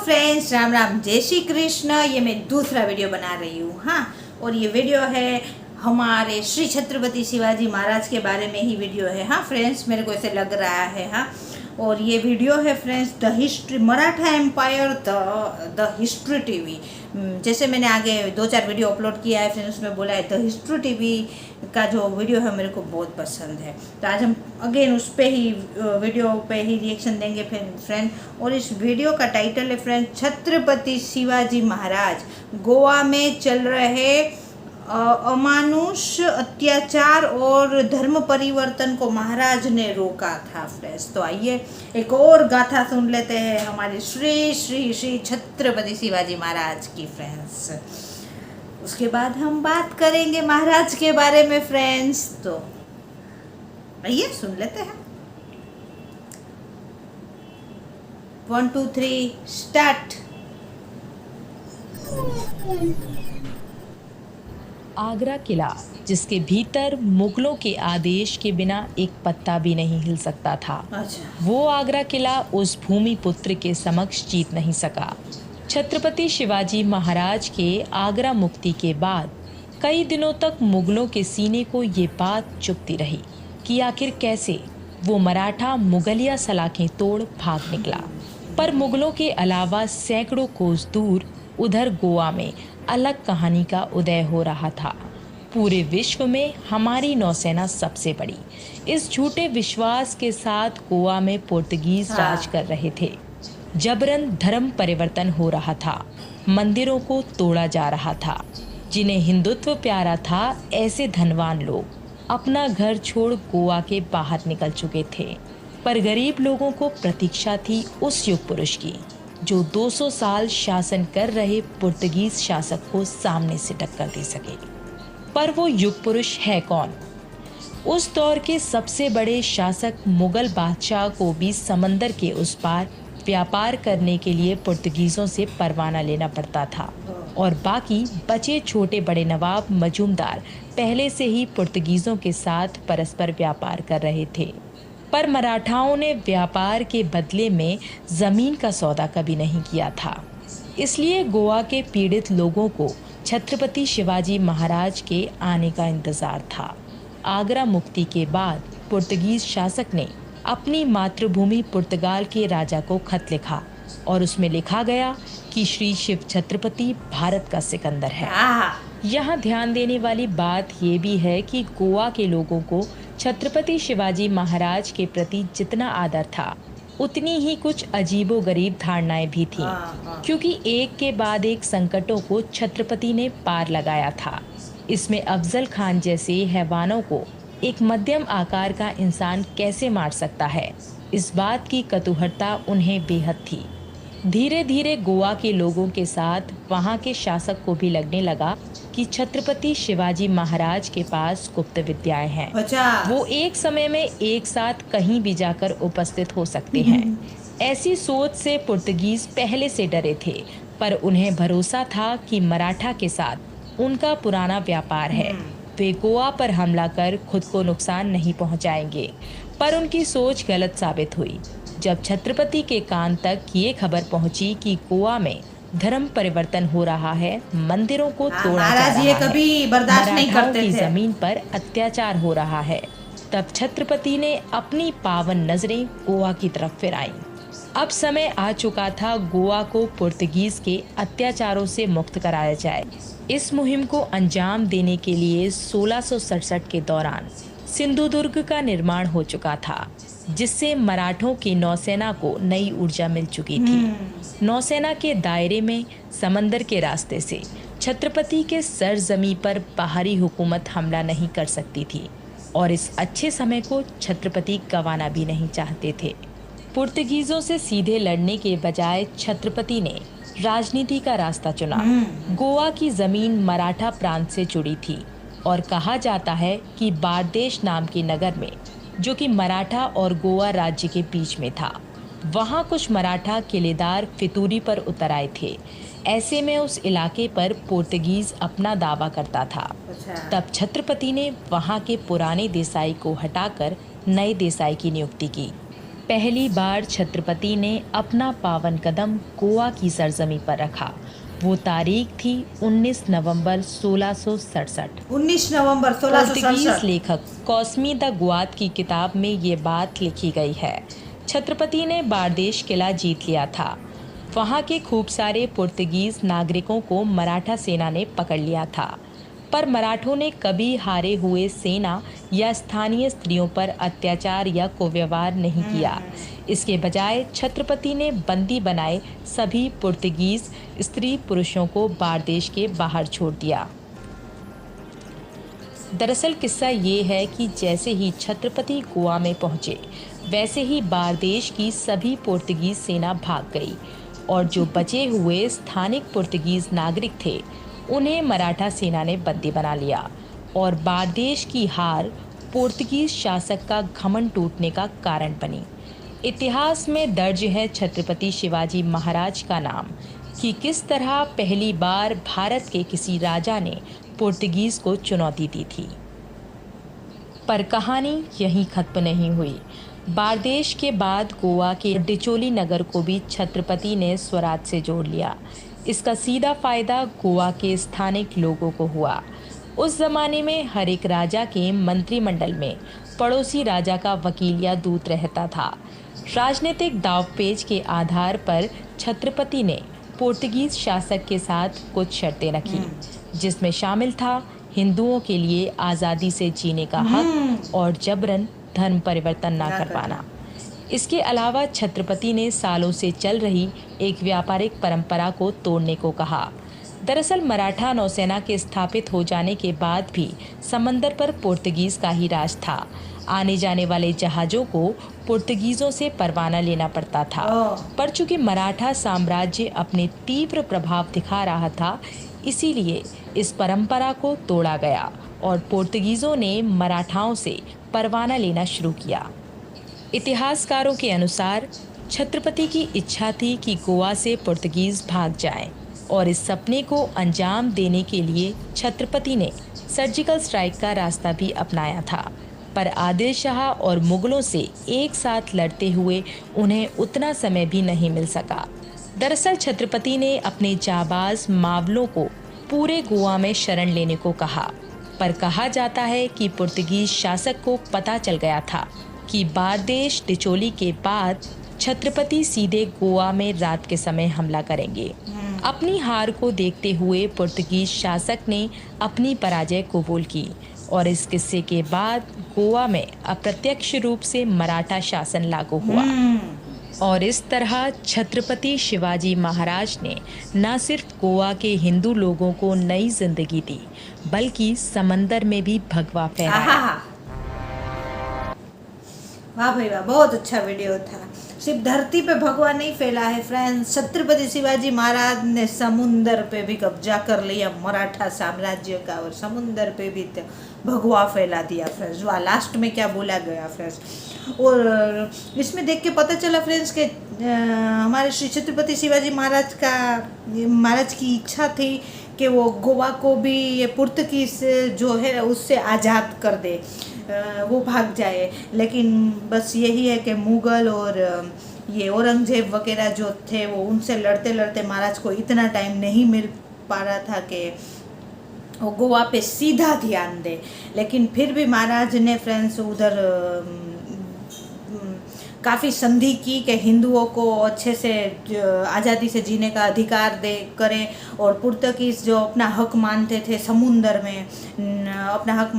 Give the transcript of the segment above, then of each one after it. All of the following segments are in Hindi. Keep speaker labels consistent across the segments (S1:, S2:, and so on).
S1: फ्रेंड्स, राम राम, जय श्री कृष्ण। ये मैं दूसरा वीडियो बना रही हूँ। हाँ, और ये वीडियो है हमारे श्री छत्रपति शिवाजी महाराज के बारे में ही वीडियो है। हाँ फ्रेंड्स, मेरे को ऐसे लग रहा है। हाँ, और ये वीडियो है friends the history Maratha empire the history TV. जैसे मैंने आगे 2-4 वीडियो अपलोड किया है फ्रेंड्स, उसमें बोला है द हिस्ट्री टीवी का जो वीडियो है मेरे को बहुत पसंद है। तो आज हम अगेन उस पे ही वीडियो पे ही रिएक्शन देंगे फ्रेंड। और इस वीडियो का टाइटल है फ्रेंड छत्रपति शिवाजी महाराज गोवा में चल रहे अमानुष अत्याचार और धर्म परिवर्तन को महाराज ने रोका था फ्रेंड्स। तो आइए एक और गाथा सुन लेते हैं हमारे श्री श्री श्री छत्रपति शिवाजी महाराज की फ्रेंड्स। उसके बाद हम बात करेंगे महाराज के बारे में फ्रेंड्स। तो आइए सुन लेते हैं। 1 2 3 स्टार्ट।
S2: आगरा किला, जिसके भीतर मुगलों के आदेश के बिना एक पत्ता भी नहीं हिल सकता था।
S1: अच्छा।
S2: वो आगरा किला उस भूमि पुत्र के समक्ष जीत नहीं सका। छत्रपति शिवाजी महाराज के आगरा मुक्ति के बाद कई दिनों तक मुगलों के सीने को ये बात चुभती रही कि आखिर कैसे वो मराठा मुगलिया सलाखें तोड़ भाग निकला। पर मुगलों के अलावा सैकड़ों कोस दूर उधर गोवा में अलग कहानी का उदय हो रहा था। पूरे विश्व में हमारी नौसेना सबसे बड़ी, इस झूठे विश्वास के साथ गोवा में पुर्तगीज राज कर रहे थे। जबरन धर्म परिवर्तन हो रहा था, मंदिरों को तोड़ा जा रहा था। जिन्हें हिंदुत्व प्यारा था, ऐसे धनवान लोग अपना घर छोड़ गोवा के बाहर निकल चुके थे। पर गरीब लोगों को प्रतीक्षा थी उस युग पुरुष की जो 200 साल शासन कर रहे पुर्तगीज शासक को सामने से टक्कर दे सके। पर वो युग पुरुष है कौन? उस दौर के सबसे बड़े शासक मुगल बादशाह को भी समंदर के उस पार व्यापार करने के लिए पुर्तगीजों से परवाना लेना पड़ता था, और बाकी बचे छोटे बड़े नवाब मजूमदार पहले से ही पुर्तगीजों के साथ परस्पर व्यापार कर रहे थे। पर मराठाओं ने व्यापार के बदले में जमीन का सौदा कभी नहीं किया था। इसलिए गोवा के पीड़ित लोगों को छत्रपति शिवाजी महाराज के आने का इंतजार था। आगरा मुक्ति के बाद पुर्तगीज शासक ने अपनी मातृभूमि पुर्तगाल के राजा को खत लिखा, और उसमें लिखा गया कि श्री शिव छत्रपति भारत का सिकंदर है। यहाँ ध्यान देने वाली बात ये भी है कि गोवा के लोगों को छत्रपति शिवाजी महाराज के प्रति जितना आदर था, उतनी ही कुछ अजीबोगरीब धारणाएं भी थीं, क्योंकि एक के बाद एक संकटों को छत्रपति ने पार लगाया था। इसमें अफजल खान जैसे हैवानों को एक मध्यम आकार का इंसान कैसे मार सकता है, इस बात की कतूहरता उन्हें बेहद थी। धीरे धीरे गोवा के लोगों के साथ वहाँ के शासक को भी लगने लगा कि छत्रपति शिवाजी महाराज के पास गुप्त विद्याएं हैं। वो एक समय में एक साथ कहीं भी जाकर उपस्थित हो सकते हैं। ऐसी सोच से पुर्तगीज पहले से डरे थे, पर उन्हें भरोसा था कि मराठा के साथ उनका पुराना व्यापार है। वे गोवा पर हमला कर खुद को नुकसान नहीं पहुंचाएंगे। पर उनकी सोच गलत साबित हुई जब छत्रपति के कान तक ये खबर पहुंची कि गोवा में धर्म परिवर्तन हो रहा है, मंदिरों को तोड़ा जा रहा है,
S1: कभी बर्दाश्त नहीं करते
S2: की
S1: थे।
S2: जमीन पर अत्याचार हो रहा है। तब छत्रपति ने अपनी पावन नजरें गोवा की तरफ फिराई। अब समय आ चुका था गोवा को पुर्तगीज के अत्याचारों से मुक्त कराया जाए। इस मुहिम को अंजाम देने के लिए 1667 के दौरान सिंधुदुर्ग का निर्माण हो चुका था, जिससे मराठों की नौसेना को नई ऊर्जा मिल चुकी थी। नौसेना के दायरे में समंदर के रास्ते से छत्रपति के सरजमी पर बाहरी हुकूमत हमला नहीं कर सकती थी, और इस अच्छे समय को छत्रपति गंवाना भी नहीं चाहते थे। पुर्तगीजों से सीधे लड़ने के बजाय छत्रपति ने राजनीति का रास्ता चुना। गोवा की जमीन मराठा प्रांत से जुड़ी थी, और कहा जाता है कि बारदेश नाम के नगर में, जो कि मराठा और गोवा राज्य के बीच में था, वहाँ कुछ मराठा किलेदार फितूरी पर उतर आए थे। ऐसे में उस इलाके पर पुर्तगीज अपना दावा करता था। तब छत्रपति ने वहाँ के पुराने देसाई को हटाकर नए देसाई की नियुक्ति की। पहली बार छत्रपति ने अपना पावन कदम गोवा की सरजमी पर रखा। वो तारीख थी 19 नवंबर 1667।
S1: 19 नवंबर
S2: पोर्तुगीज
S1: 1667।
S2: लेखक कॉस्मी द गुआत की किताब में ये बात लिखी गई है। छत्रपति ने बारदेश किला जीत लिया था। वहाँ के खूब सारे पुर्तगीज नागरिकों को मराठा सेना ने पकड़ लिया था, पर मराठों ने कभी हारे हुए सेना या स्थानीय स्त्रियों पर अत्याचार या कुव्यवहार नहीं किया। इसके बजाय छत्रपति ने बंदी बनाए सभी पुर्तगीज स्त्री पुरुषों को बारदेश के बाहर छोड़ दिया। दरअसल किस्सा ये है कि जैसे ही छत्रपति गोवा में पहुंचे, वैसे ही बारदेश की सभी पुर्तगीज सेना भाग गई और जो बचे हुए स्थानिक पुर्तगीज नागरिक थे, उन्हें मराठा सेना ने बंदी बना लिया और बारदेश की हार पुर्तगीज शासक का घमंड टूटने का कारण बनी। इतिहास में दर्ज है छत्रपति शिवाजी महाराज का नाम कि किस तरह पहली बार भारत के किसी राजा ने पुर्तगीज को चुनौती दी थी। पर कहानी यहीं खत्म नहीं हुई। बारदेश के बाद गोवा के डिचोली नगर को भी छत्रपति ने स्वराज से जोड़ लिया। इसका सीधा फायदा गोवा के स्थानिक लोगों को हुआ। उस जमाने में हर एक राजा के मंत्रिमंडल में पड़ोसी राजा का वकील या दूत रहता था। राजनीतिक दावपेच के आधार पर छत्रपति ने पुर्तगीज शासक के साथ कुछ शर्तें रखी, जिसमें शामिल था हिंदुओं के लिए आज़ादी से जीने का हक और जबरन धर्म परिवर्तन ना करवाना। इसके अलावा छत्रपति ने सालों से चल रही एक व्यापारिक परंपरा को तोड़ने को कहा। दरअसल मराठा नौसेना के स्थापित हो जाने के बाद भी समंदर पर पुर्तगीज का ही राज था। आने जाने वाले जहाज़ों को पुर्तगीज़ों से परवाना लेना पड़ता था। पर चूंकि मराठा साम्राज्य अपने तीव्र प्रभाव दिखा रहा था, इसीलिए इस परंपरा को तोड़ा गया और पुर्तगीज़ों ने मराठाओं से परवाना लेना शुरू किया। इतिहासकारों के अनुसार छत्रपति की इच्छा थी कि गोवा से पुर्तगीज भाग जाएं और इस सपने को अंजाम देने के लिए छत्रपति ने सर्जिकल स्ट्राइक का रास्ता भी अपनाया था। पर आदिल शाह और मुगलों से एक साथ लड़ते हुए उन्हें उतना समय भी नहीं मिल सका। दरअसल छत्रपति ने अपने जाबाज मावलों को पूरे गोवा में शरण लेने को कहा, पर कहा जाता है कि पुर्तगीज शासक को पता चल गया था कि बारदेश डिचोली के बाद छत्रपति सीधे गोवा में रात के समय हमला करेंगे। अपनी हार को देखते हुए पुर्तगीज शासक ने अपनी पराजय कबूल की और इस किस्से के बाद गोवा में अप्रत्यक्ष रूप से मराठा शासन लागू हुआ। और इस तरह छत्रपति शिवाजी महाराज ने न सिर्फ गोवा के हिंदू लोगों को नई जिंदगी दी, बल्कि समंदर में भी भगवा फहराया।
S1: वाह भाई वाह, बहुत अच्छा वीडियो था। सिर्फ धरती पे भगवा नहीं फैला है फ्रेंड्स, छत्रपति शिवाजी महाराज ने समुंदर पे भी कब्जा कर लिया मराठा साम्राज्य का और समुंदर पे भी भगवा फैला दिया फ्रेंड्स। वाह, लास्ट में क्या बोला गया फ्रेंड्स। और इसमें देख के पता चला फ्रेंड्स कि हमारे श्री छत्रपति शिवाजी महाराज की इच्छा थी कि वो गोवा को भी ये पुर्तगीज जो है उससे आज़ाद कर दे, वो भाग जाए। लेकिन बस यही है कि मुग़ल और ये औरंगजेब वगैरह जो थे वो उनसे लड़ते लड़ते महाराज को इतना टाइम नहीं मिल पा रहा था कि वो गोवा पे सीधा ध्यान दे। लेकिन फिर भी महाराज ने फ्रेंड्स उधर काफ़ी संधि की कि हिंदुओं को अच्छे से आज़ादी से जीने का अधिकार करें और पुर्तगीज जो अपना हक मानते थे समुंदर में अपना हक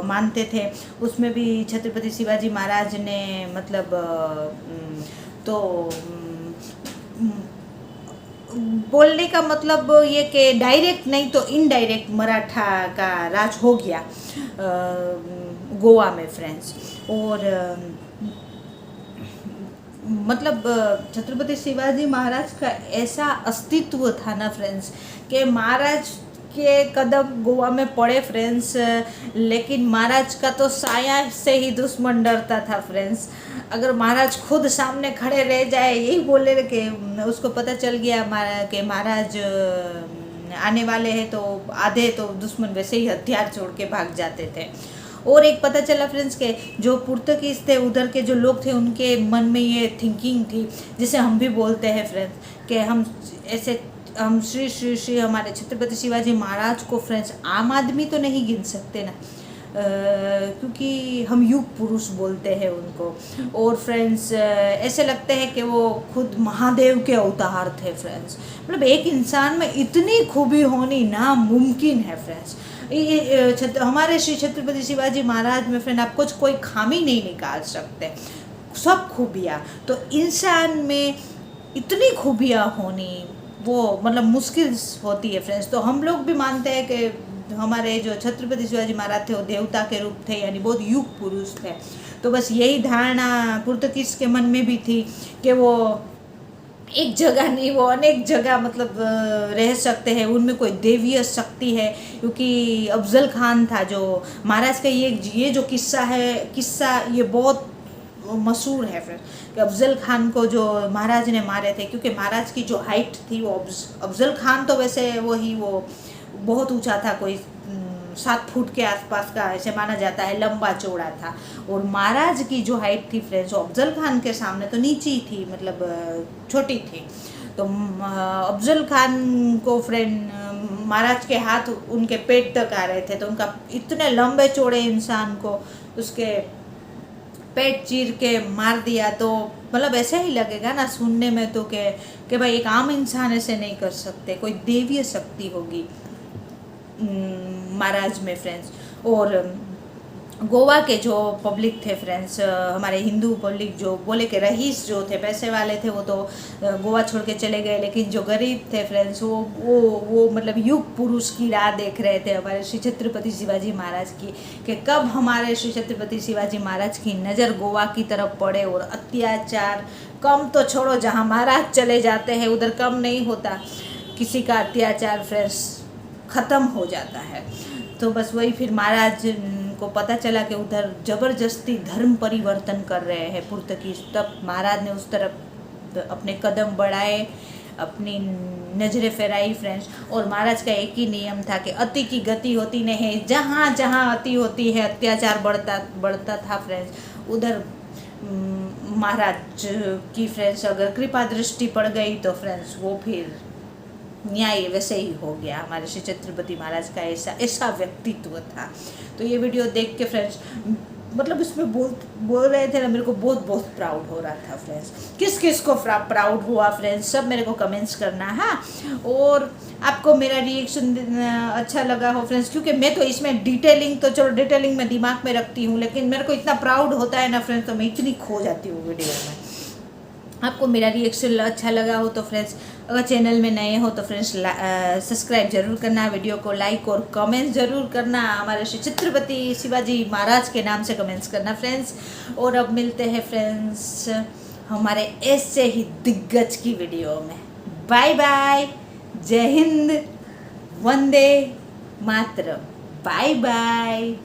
S1: मानते थे, उसमें भी छत्रपति शिवाजी महाराज ने बोलने का मतलब ये कि डायरेक्ट नहीं तो इनडायरेक्ट मराठा का राज हो गया गोवा में फ्रेंड्स। और छत्रपति शिवाजी महाराज का ऐसा अस्तित्व था ना फ्रेंड्स कि महाराज के कदम गोवा में पड़े फ्रेंड्स, लेकिन महाराज का तो साया से ही दुश्मन डरता था फ्रेंड्स। अगर महाराज खुद सामने खड़े रह जाए, यही बोले कि उसको पता चल गया कि महाराज आने वाले हैं, तो आधे तो दुश्मन वैसे ही हथियार छोड़ के भाग जाते थे। और एक पता चला फ्रेंड्स के जो पुर्तगीज थे उधर के जो लोग थे उनके मन में ये थिंकिंग थी, जिसे हम भी बोलते हैं फ्रेंड्स कि हम ऐसे हम श्री श्री श्री हमारे छत्रपति शिवाजी महाराज को फ्रेंड्स आम आदमी तो नहीं गिन सकते ना, क्योंकि हम युग पुरुष बोलते हैं उनको। और फ्रेंड्स ऐसे लगते हैं कि वो खुद महादेव के अवतार थे फ्रेंड्स। मतलब एक इंसान में इतनी खूबी होनी नामुमकिन है फ्रेंड्स। हमारे श्री छत्रपति शिवाजी महाराज में फ्रेंड आप कुछ कोई खामी नहीं निकाल सकते, सब खूबियाँ। तो इंसान में इतनी खूबियाँ होनी वो मतलब मुश्किल होती है फ्रेंड्स। तो हम लोग भी मानते हैं कि हमारे जो छत्रपति शिवाजी महाराज थे वो देवता के रूप थे, यानी बहुत युग पुरुष थे। तो बस यही धारणा पुर्तगीज के मन में भी थी कि वो एक जगह नहीं, वो अनेक जगह मतलब रह सकते हैं, उनमें कोई देवीय शक्ति है। क्योंकि अफजल खान था जो महाराज का ये जो किस्सा ये बहुत मशहूर है फिर कि अफजल खान को जो महाराज ने मारे थे, क्योंकि महाराज की जो हाइट थी वो अफजल खान तो वैसे वो बहुत ऊंचा था, कोई 7 फुट के आसपास का ऐसे माना जाता है, लंबा चौड़ा था। और महाराज की जो हाइट थी फ्रेंड्स अफजल खान के सामने तो नीची थी, मतलब छोटी थी। तो अफजल खान को फ्रेंड महाराज के हाथ उनके पेट तक आ रहे थे, तो उनका इतने लंबे चौड़े इंसान को उसके पेट चीर के मार दिया। तो मतलब ऐसे ही लगेगा ना सुनने में तो कि भाई एक आम इंसान ऐसे नहीं कर सकते, कोई देवीय शक्ति होगी महाराज में फ्रेंड्स। और गोवा के जो पब्लिक थे फ्रेंड्स, हमारे हिंदू पब्लिक जो बोले कि रईस जो थे पैसे वाले थे वो तो गोवा छोड़ के चले गए, लेकिन जो गरीब थे फ्रेंड्स वो मतलब युग पुरुष की राह देख रहे थे हमारे श्री छत्रपति शिवाजी महाराज की, कि कब हमारे श्री छत्रपति शिवाजी महाराज की नज़र गोवा की तरफ पड़े और अत्याचार कम तो छोड़ो, जहाँ महाराज चले जाते हैं उधर कम नहीं होता किसी का अत्याचार फ्रेंड्स, ख़त्म हो जाता है। तो बस वही फिर महाराज को पता चला कि उधर ज़बरदस्ती धर्म परिवर्तन कर रहे हैं पुर्तगीज, तब महाराज ने उस तरफ अपने कदम बढ़ाए, अपनी नज़रें फहराई फ्रेंड्स। और महाराज का एक ही नियम था कि अति की गति होती नहीं है, जहाँ जहाँ अति होती है अत्याचार बढ़ता था फ्रेंड्स, उधर महाराज की फ्रेंड्स अगर कृपा दृष्टि पड़ गई तो फ्रेंड्स वो फिर न्याय वैसे ही हो गया। हमारे श्री छत्रपति महाराज का ऐसा व्यक्तित्व था। तो ये वीडियो देख के फ्रेंड्स मतलब इसमें बोल रहे थे ना, मेरे को बहुत प्राउड हो रहा था फ्रेंड्स। किस किस को प्राउड हुआ फ्रेंड्स, सब मेरे को कमेंट्स करना। हाँ, और आपको मेरा रिएक्शन अच्छा लगा हो फ्रेंड्स, क्योंकि मैं तो इसमें डिटेलिंग तो चलो डिटेलिंग में दिमाग में रखती हूँ, लेकिन मेरे को इतना प्राउड होता है ना फ्रेंड्स, तो मैं इतनी खो जाती हूँ वीडियो में। आपको मेरा रिएक्शन अच्छा लगा हो तो फ्रेंड्स, अगर चैनल में नए हो तो फ्रेंड्स सब्सक्राइब जरूर करना, वीडियो को लाइक और कमेंट जरूर करना, हमारे श्री छत्रपति शिवाजी महाराज के नाम से कमेंट्स करना फ्रेंड्स। और अब मिलते हैं फ्रेंड्स हमारे ऐसे ही दिग्गज की वीडियो में। बाय बाय, जय हिंद, वंदे मातरम, बाय बाय।